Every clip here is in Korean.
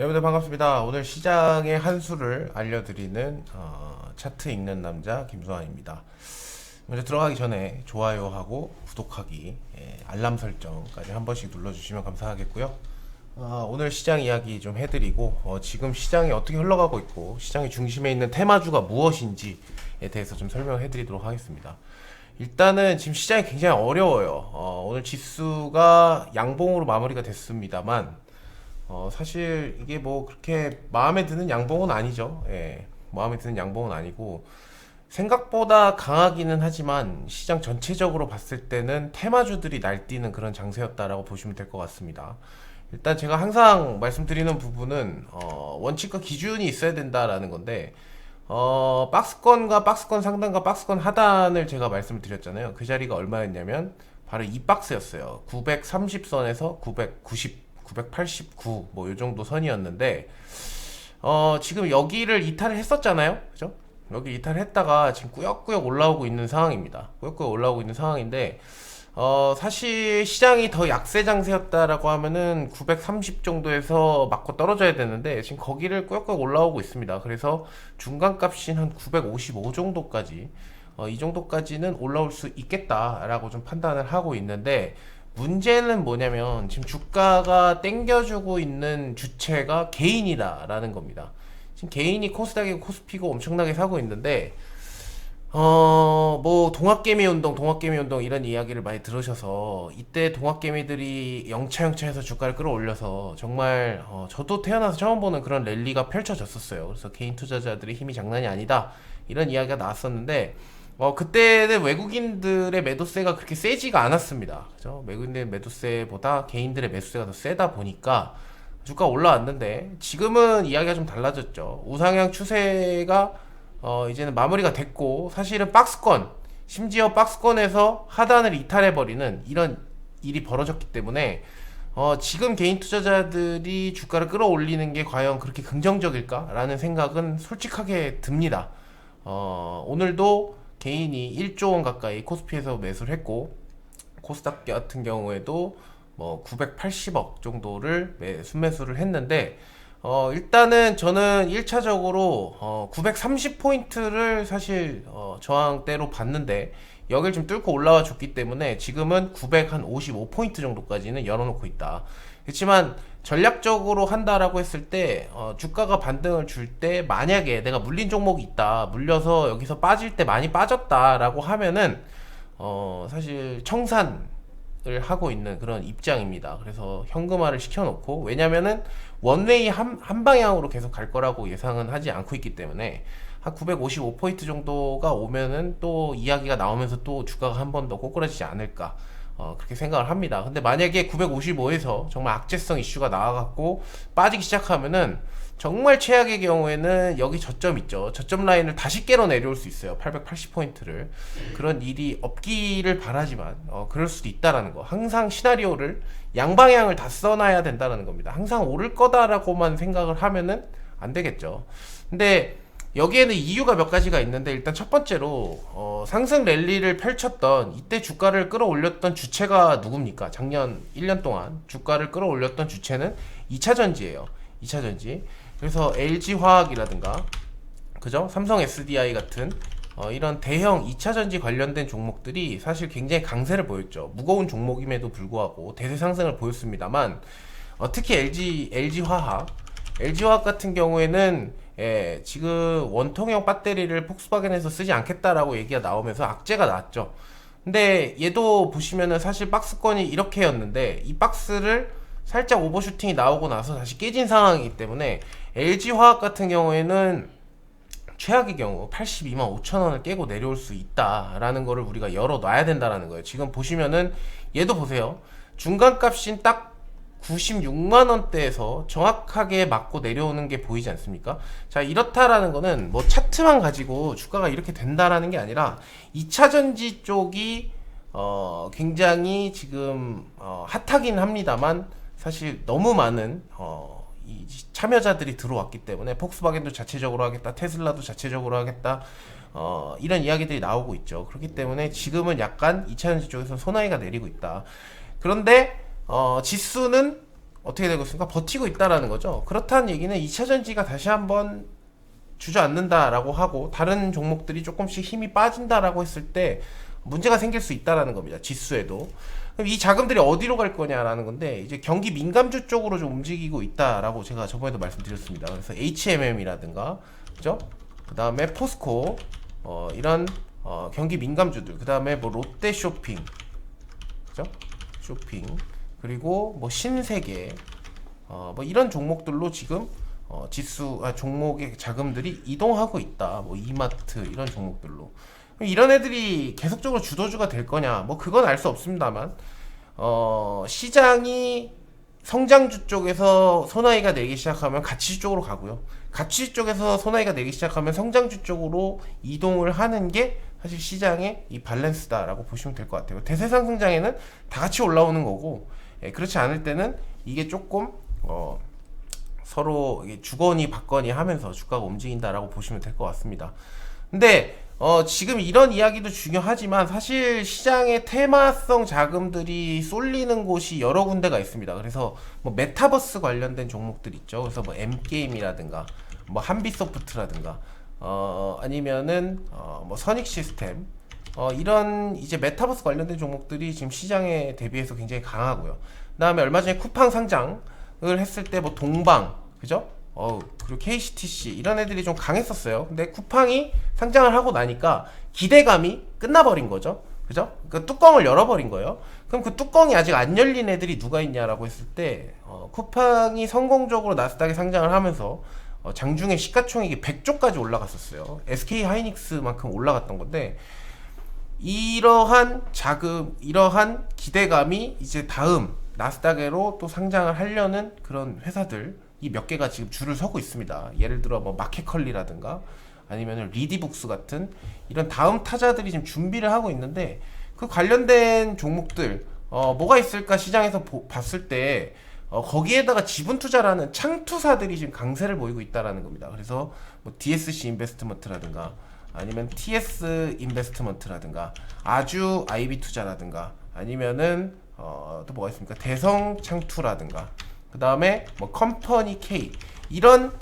여러분들 반갑습니다. 오늘 시장의 한 수를 알려드리는 차트 읽는 남자 김수환입니다. 먼저 들어가기 전에 좋아요하고 구독하기, 알람 설정까지 한 번씩 눌러주시면 감사하겠고요. 오늘 시장 이야기 좀 해드리고 지금 시장이 어떻게 흘러가고 있고 시장의 중심에 있는 테마주가 무엇인지에 대해서 좀 설명해드리도록 하겠습니다. 일단은 지금 시장이 굉장히 어려워요. 오늘 지수가 양봉으로 마무리가 됐습니다만 사실 이게 뭐 그렇게 마음에 드는 양봉은 아니죠. 마음에 드는 양봉은 아니고 생각보다 강하기는 하지만 시장 전체적으로 봤을 때는 테마주들이 날뛰는 그런 장세였다라고 보시면 될 것 같습니다. 일단 제가 항상 말씀드리는 부분은 원칙과 기준이 있어야 된다라는 건데 박스권과 박스권 상단과 박스권 하단을 제가 말씀을 드렸잖아요. 그 자리가 얼마였냐면 바로 이 박스였어요. 930선에서 990 989 뭐 요 정도 선이었는데 지금 여기를 이탈을 했었잖아요. 그죠? 여기 이탈을 했다가 지금 꾸역꾸역 올라오고 있는 상황입니다. 꾸역꾸역 올라오고 있는 상황인데 사실 시장이 더 약세 장세였다라고 하면은 930 정도에서 맞고 떨어져야 되는데 지금 거기를 꾸역꾸역 올라오고 있습니다. 그래서 중간값인 한 955 정도까지 이 정도까지는 올라올 수 있겠다라고 좀 판단을 하고 있는데 문제는 뭐냐면 지금 주가가 땡겨주고 있는 주체가 개인이다라는 겁니다. 지금 개인이 코스닥이고 코스피고 엄청나게 사고 있는데 뭐 동학개미 운동 이런 이야기를 많이 들으셔서 이때 동학개미들이 영차영차해서 주가를 끌어올려서 정말 저도 태어나서 처음 보는 그런 랠리가 펼쳐졌었어요. 그래서 개인 투자자들의 힘이 장난이 아니다 이런 이야기가 나왔었는데 그때는 외국인들의 매도세가 그렇게 세지가 않았습니다. 그죠? 외국인들의 매도세보다 개인들의 매수세가 더 세다 보니까 주가 올라왔는데 지금은 이야기가 좀 달라졌죠. 우상향 추세가 이제는 마무리가 됐고 사실은 박스권 심지어 박스권에서 하단을 이탈해버리는 이런 일이 벌어졌기 때문에 지금 개인 투자자들이 주가를 끌어올리는 게 과연 그렇게 긍정적일까라는 생각은 솔직하게 듭니다. 오늘도 개인이 1조 원 가까이 코스피에서 매수를 했고 코스닥 같은 경우에도 뭐 980억 정도를 순매수를 했는데 일단은 저는 1차적으로 930포인트를 사실 저항대로 봤는데 여길 좀 뚫고 올라와 줬기 때문에 지금은 955포인트 정도까지는 열어놓고 있다. 그렇지만 전략적으로 한다라고 했을 때 주가가 반등을 줄 때 만약에 내가 물린 종목이 있다, 물려서 여기서 빠질 때 많이 빠졌다라고 하면은 사실 청산을 하고 있는 그런 입장입니다. 그래서 현금화를 시켜놓고 왜냐면은 원웨이 한 방향으로 계속 갈 거라고 예상은 하지 않고 있기 때문에 한 955포인트 정도가 오면은 또 이야기가 나오면서 또 주가가 한 번 더 꼬꾸라지지 않을까 그렇게 생각을 합니다. 근데 만약에 955에서 정말 악재성 이슈가 나와갖고 빠지기 시작하면은 정말 최악의 경우에는 여기 저점 있죠. 저점 라인을 다시 깨러 내려올 수 있어요. 880포인트를. 그런 일이 없기를 바라지만 그럴 수도 있다라는 거. 항상 시나리오를 양방향을 다 써놔야 된다는 겁니다. 항상 오를 거다라고만 생각을 하면은 안 되겠죠. 근데 여기에는 이유가 몇 가지가 있는데 일단 첫 번째로 상승 랠리를 펼쳤던 이때 주가를 끌어올렸던 주체가 누굽니까? 작년 1년 동안 주가를 끌어올렸던 주체는 2차전지예요. 2차전지. 그래서 LG화학이라든가 그죠? 삼성 SDI 같은 이런 대형 2차전지 관련된 종목들이 사실 굉장히 강세를 보였죠. 무거운 종목임에도 불구하고 대세 상승을 보였습니다만 특히 LG화학 같은 경우에는 지금 원통형 배터리를 폭스바겐에서 쓰지 않겠다라고 얘기가 나오면서 악재가 나왔죠. 근데 얘도 보시면은 사실 박스권이 이렇게였는데 이 박스를 살짝 오버슈팅이 나오고 나서 다시 깨진 상황이기 때문에 LG화학 같은 경우에는 최악의 경우 82만 5천 원을 깨고 내려올 수 있다라는 거를 우리가 열어놔야 된다라는 거예요. 지금 보시면은 얘도 보세요. 중간값인 딱 96만원대에서 정확하게 맞고 내려오는 게 보이지 않습니까? 자, 이렇다라는 거는 뭐 차트만 가지고 주가가 이렇게 된다라는 게 아니라 2차전지 쪽이 굉장히 지금 핫하긴 합니다만 사실 너무 많은 이 참여자들이 들어왔기 때문에 폭스바겐도 자체적으로 하겠다, 테슬라도 자체적으로 하겠다, 이런 이야기들이 나오고 있죠. 그렇기 때문에 지금은 약간 2차전지 쪽에서 소나이가 내리고 있다. 그런데 지수는 어떻게 되고 있습니까? 버티고 있다라는 거죠. 그렇다는 얘기는 2차전지가 다시 한번 주저앉는다라고 하고 다른 종목들이 조금씩 힘이 빠진다라고 했을 때 문제가 생길 수 있다라는 겁니다. 지수에도. 그럼 이 자금들이 어디로 갈 거냐라는 건데 이제 경기 민감주 쪽으로 좀 움직이고 있다라고 제가 저번에도 말씀드렸습니다. 그래서 HMM이라든가 그죠? 그 다음에 포스코 이런 경기 민감주들, 그 다음에 뭐 롯데 쇼핑, 그죠? 쇼핑, 그리고 뭐 신세계, 뭐 이런 종목들로 지금 종목의 자금들이 이동하고 있다. 뭐 이마트 이런 종목들로. 이런 애들이 계속적으로 주도주가 될 거냐? 뭐 그건 알 수 없습니다만, 시장이 성장주 쪽에서 소나이가 내기 시작하면 가치주 쪽으로 가고요. 가치주 쪽에서 소나이가 내기 시작하면 성장주 쪽으로 이동을 하는 게 사실 시장의 이 밸런스다라고 보시면 될 것 같아요. 대세 상승장에는 다 같이 올라오는 거고, 그렇지 않을 때는 이게 조금 서로 주거니 받거니 하면서 주가가 움직인다라고 보시면 될 것 같습니다. 근데 지금 이런 이야기도 중요하지만 사실 시장의 테마성 자금들이 쏠리는 곳이 여러 군데가 있습니다. 그래서 뭐 메타버스 관련된 종목들 있죠. 그래서 뭐 M게임이라든가 뭐 한빛소프트라든가 아니면은 뭐 선익 시스템 이런 이제 메타버스 관련된 종목들이 지금 시장에 대비해서 굉장히 강하고요. 그다음에 얼마 전에 쿠팡 상장을 했을 때 뭐 동방 그죠? 그리고 KCTC 이런 애들이 좀 강했었어요. 근데 쿠팡이 상장을 하고 나니까 기대감이 끝나버린 거죠. 그죠? 그 뚜껑을 열어버린 거예요. 그럼 그 뚜껑이 아직 안 열린 애들이 누가 있냐라고 했을 때 쿠팡이 성공적으로 나스닥에 상장을 하면서 장중에 시가총액이 100조까지 올라갔었어요. SK 하이닉스만큼 올라갔던 건데 이러한 자금, 이러한 기대감이 이제 다음 나스닥으로 또 상장을 하려는 그런 회사들 이 몇 개가 지금 줄을 서고 있습니다. 예를 들어 뭐 마켓컬리라든가 아니면 리디북스 같은 이런 다음 타자들이 지금 준비를 하고 있는데 그 관련된 종목들 뭐가 있을까 시장에서 봤을 때 거기에다가 지분 투자라는 창투사들이 지금 강세를 보이고 있다라는 겁니다. 그래서 뭐 DSC 인베스트먼트라든가 아니면 TS 인베스트먼트라든가 아주 IB 투자라든가 아니면은 또 뭐가 있습니까? 대성 창투라든가 그 다음에 뭐 컴퍼니 K 이런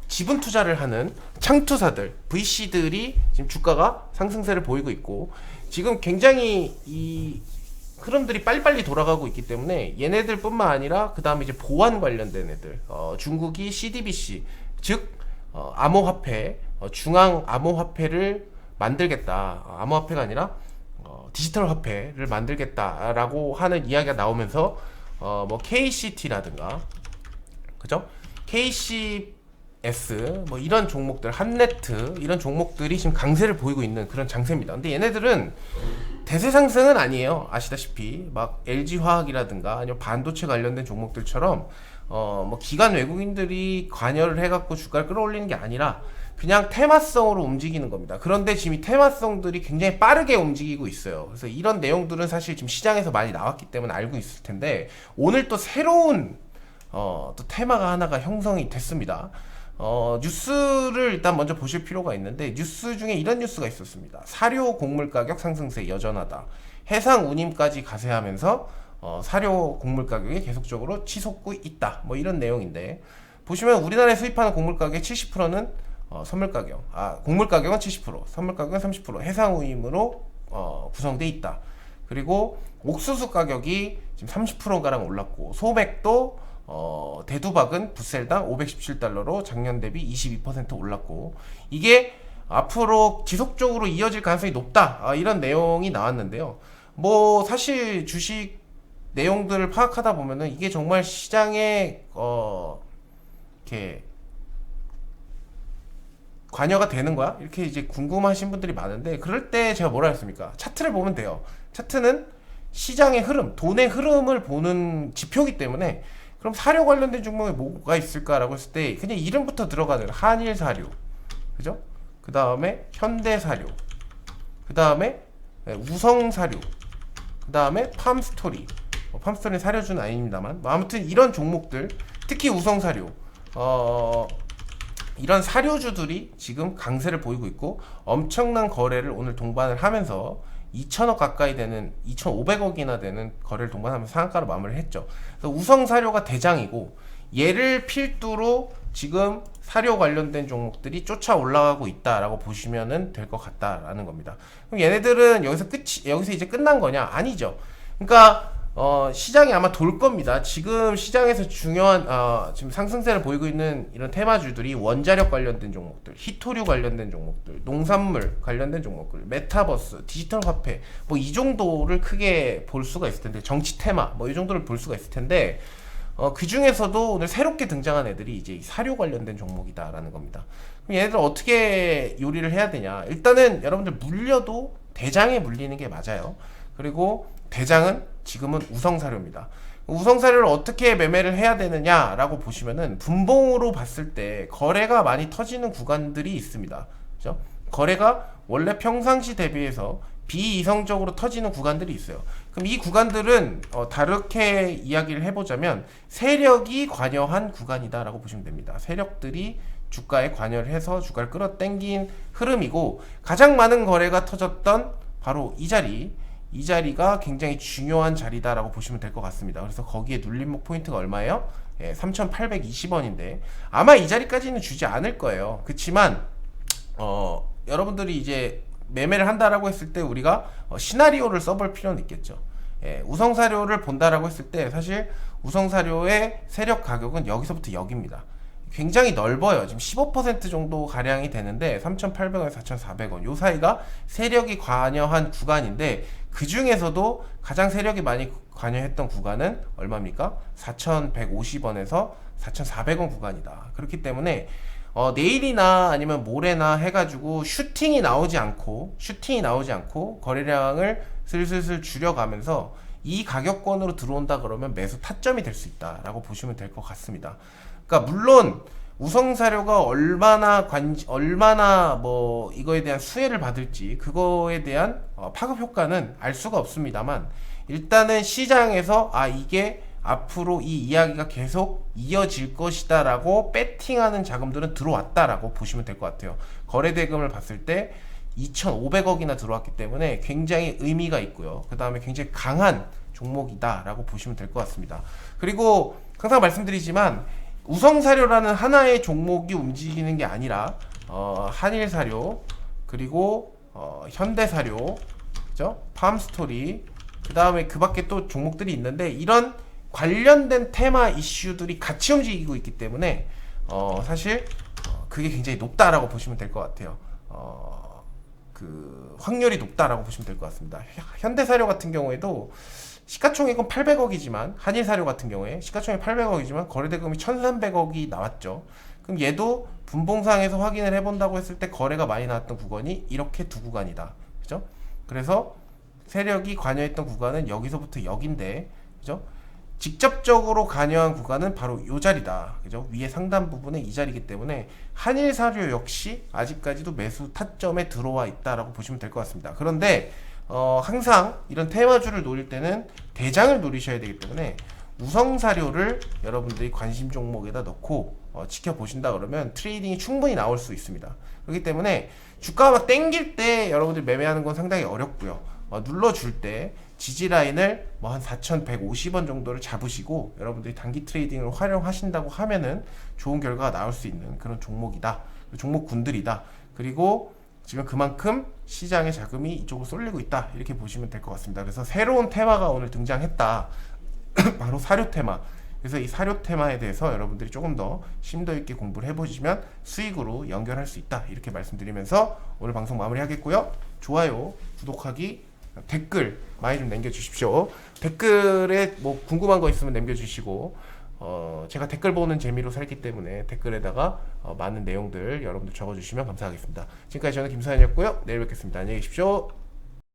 지분 투자를 하는 창투사들 VC들이 지금 주가가 상승세를 보이고 있고 지금 굉장히 이 흐름들이 빨리빨리 돌아가고 있기 때문에 얘네들 뿐만 아니라 그 다음에 이제 보안 관련된 애들 중국이 CDBC 즉 암호화폐 중앙 암호화폐를 만들겠다. 암호화폐가 아니라 디지털 화폐를 만들겠다라고 하는 이야기가 나오면서 뭐 KCT라든가 그죠? KCS 뭐 이런 종목들 한네트 이런 종목들이 지금 강세를 보이고 있는 그런 장세입니다. 근데 얘네들은 대세 상승은 아니에요. 아시다시피 막 LG화학이라든가 아니면 반도체 관련된 종목들처럼 뭐 기관 외국인들이 관여를 해갖고 주가를 끌어올리는 게 아니라 그냥 테마성으로 움직이는 겁니다. 그런데 지금 이 테마성들이 굉장히 빠르게 움직이고 있어요. 그래서 이런 내용들은 사실 지금 시장에서 많이 나왔기 때문에 알고 있을 텐데 오늘 또 새로운 또 테마가 하나가 형성이 됐습니다. 뉴스를 일단 먼저 보실 필요가 있는데 뉴스 중에 이런 뉴스가 있었습니다. 사료 곡물 가격 상승세 여전하다. 해상 운임까지 가세하면서 사료 곡물 가격이 계속적으로 치솟고 있다. 뭐 이런 내용인데 보시면 우리나라에 수입하는 곡물 가격의 70%는 선물 가격, 곡물 가격은 70%, 선물 가격은 30% 해상 운임으로 구성돼 있다. 그리고 옥수수 가격이 지금 30%가량 올랐고 소맥도 대두박은 붓셀당 517달러로 작년 대비 22% 올랐고 이게 앞으로 지속적으로 이어질 가능성이 높다. 이런 내용이 나왔는데요. 뭐 사실 주식 내용들을 파악하다 보면은 이게 정말 시장에 이렇게 관여가 되는 거야? 이렇게 이제 궁금하신 분들이 많은데 그럴 때 제가 뭐라 했습니까? 차트를 보면 돼요. 차트는 시장의 흐름, 돈의 흐름을 보는 지표이기 때문에 그럼 사료 관련된 종목에 뭐가 있을까라고 했을 때 그냥 이름부터 들어가는 한일사료, 그죠? 그 다음에 현대사료, 그 다음에 우성사료, 그 다음에 팜스토리. 팜스토리는 사료주는 아닙니다만 아무튼 이런 종목들 특히 우성사료 이런 사료주들이 지금 강세를 보이고 있고 엄청난 거래를 오늘 동반을 하면서 2천억 가까이 되는 2,500억이나 되는 거래를 동반하면서 상한가로 마무리를 했죠. 그래서 우성사료가 대장이고 얘를 필두로 지금 사료 관련된 종목들이 쫓아 올라가고 있다라고 보시면 될 것 같다라는 겁니다. 그럼 얘네들은 여기서 이제 끝난 거냐? 아니죠. 그러니까 시장이 아마 돌 겁니다. 지금 시장에서 중요한 지금 상승세를 보이고 있는 이런 테마주들이 원자력 관련된 종목들, 히토류 관련된 종목들, 농산물 관련된 종목들, 메타버스, 디지털 화폐 뭐 이 정도를 크게 볼 수가 있을 텐데, 정치 테마 뭐 이 정도를 볼 수가 있을 텐데, 그 중에서도 오늘 새롭게 등장한 애들이 이제 사료 관련된 종목이다라는 겁니다. 그럼 얘네들 어떻게 요리를 해야 되냐? 일단은 여러분들 물려도 대장에 물리는 게 맞아요. 그리고 대장은 지금은 우성사료입니다. 우성사료를 어떻게 매매를 해야 되느냐라고 보시면은 분봉으로 봤을 때 거래가 많이 터지는 구간들이 있습니다. 그죠? 거래가 원래 평상시 대비해서 비이성적으로 터지는 구간들이 있어요. 그럼 이 구간들은 다르게 이야기를 해보자면 세력이 관여한 구간이다라고 보시면 됩니다. 세력들이 주가에 관여를 해서 주가를 끌어당긴 흐름이고, 가장 많은 거래가 터졌던 바로 이 자리가 굉장히 중요한 자리다라고 보시면 될 것 같습니다. 그래서 거기에 눌림목 포인트가 얼마예요? 3,820원인데 아마 이 자리까지는 주지 않을 거예요. 그렇지만 여러분들이 이제 매매를 한다라고 했을 때 우리가 시나리오를 써볼 필요는 있겠죠. 우성사료를 본다라고 했을 때 사실 우성사료의 세력 가격은 여기서부터 여기입니다. 굉장히 넓어요. 지금 15% 정도 가량이 되는데 3,800원에서 4,400원 요 사이가 세력이 관여한 구간인데, 그 중에서도 가장 세력이 많이 관여했던 구간은 얼마입니까? 4,150원에서 4,400원 구간이다. 그렇기 때문에 내일이나 아니면 모레나 해가지고 슈팅이 나오지 않고 거래량을 슬슬 줄여가면서 이 가격권으로 들어온다 그러면 매수 타점이 될 수 있다라고 보시면 될 것 같습니다. 그러니까 물론 우성사료가 얼마나 뭐 이거에 대한 수혜를 받을지, 그거에 대한 파급 효과는 알 수가 없습니다만, 일단은 시장에서 이게 앞으로 이 이야기가 계속 이어질 것이다 라고 배팅하는 자금들은 들어왔다라고 보시면 될 것 같아요. 거래 대금을 봤을 때 2,500억이나 들어왔기 때문에 굉장히 의미가 있고요. 그 다음에 굉장히 강한 종목이다 라고 보시면 될 것 같습니다. 그리고 항상 말씀드리지만 우성사료라는 하나의 종목이 움직이는 게 아니라 한일사료, 그리고 현대사료, 그죠? 팜스토리, 그 다음에 그 밖에 또 종목들이 있는데, 이런 관련된 테마 이슈들이 같이 움직이고 있기 때문에 사실 그게 굉장히 높다라고 보시면 될 것 같아요. 그 확률이 높다라고 보시면 될 것 같습니다. 현대사료 같은 경우에도 시가총액은 800억이지만, 한일사료 같은 경우에 시가총액 800억이지만 거래대금이 1,300억이 나왔죠. 그럼 얘도 분봉상에서 확인을 해본다고 했을 때 거래가 많이 나왔던 구간이 이렇게 두 구간이다. 그죠? 그래서 세력이 관여했던 구간은 여기서부터 여긴데, 그죠? 직접적으로 관여한 구간은 바로 이 자리다. 그죠? 위에 상단 부분에 이 자리이기 때문에 한일사료 역시 아직까지도 매수 타점에 들어와 있다라고 보시면 될 것 같습니다. 그런데 항상 이런 테마주를 노릴 때는 대장을 노리셔야 되기 때문에 우성사료를 여러분들이 관심 종목에다 넣고 지켜보신다 그러면 트레이딩이 충분히 나올 수 있습니다. 그렇기 때문에 주가가 막 땡길 때 여러분들이 매매하는 건 상당히 어렵고요. 눌러줄 때 지지라인을 뭐 한 4,150원 정도를 잡으시고 여러분들이 단기 트레이딩을 활용하신다고 하면은 좋은 결과가 나올 수 있는 그런 종목이다. 종목군들이다. 그리고 지금 그만큼 시장의 자금이 이쪽으로 쏠리고 있다. 이렇게 보시면 될 것 같습니다. 그래서 새로운 테마가 오늘 등장했다. 바로 사료 테마. 그래서 이 사료 테마에 대해서 여러분들이 조금 더 심도 있게 공부를 해보시면 수익으로 연결할 수 있다. 이렇게 말씀드리면서 오늘 방송 마무리하겠고요. 좋아요, 구독하기, 댓글 많이 좀 남겨주십시오. 댓글에 뭐 궁금한 거 있으면 남겨주시고, 제가 댓글 보는 재미로 살기 때문에 댓글에다가 많은 내용들 여러분들 적어주시면 감사하겠습니다. 지금까지 저는 김사연이었고요. 내일 뵙겠습니다. 안녕히 계십시오.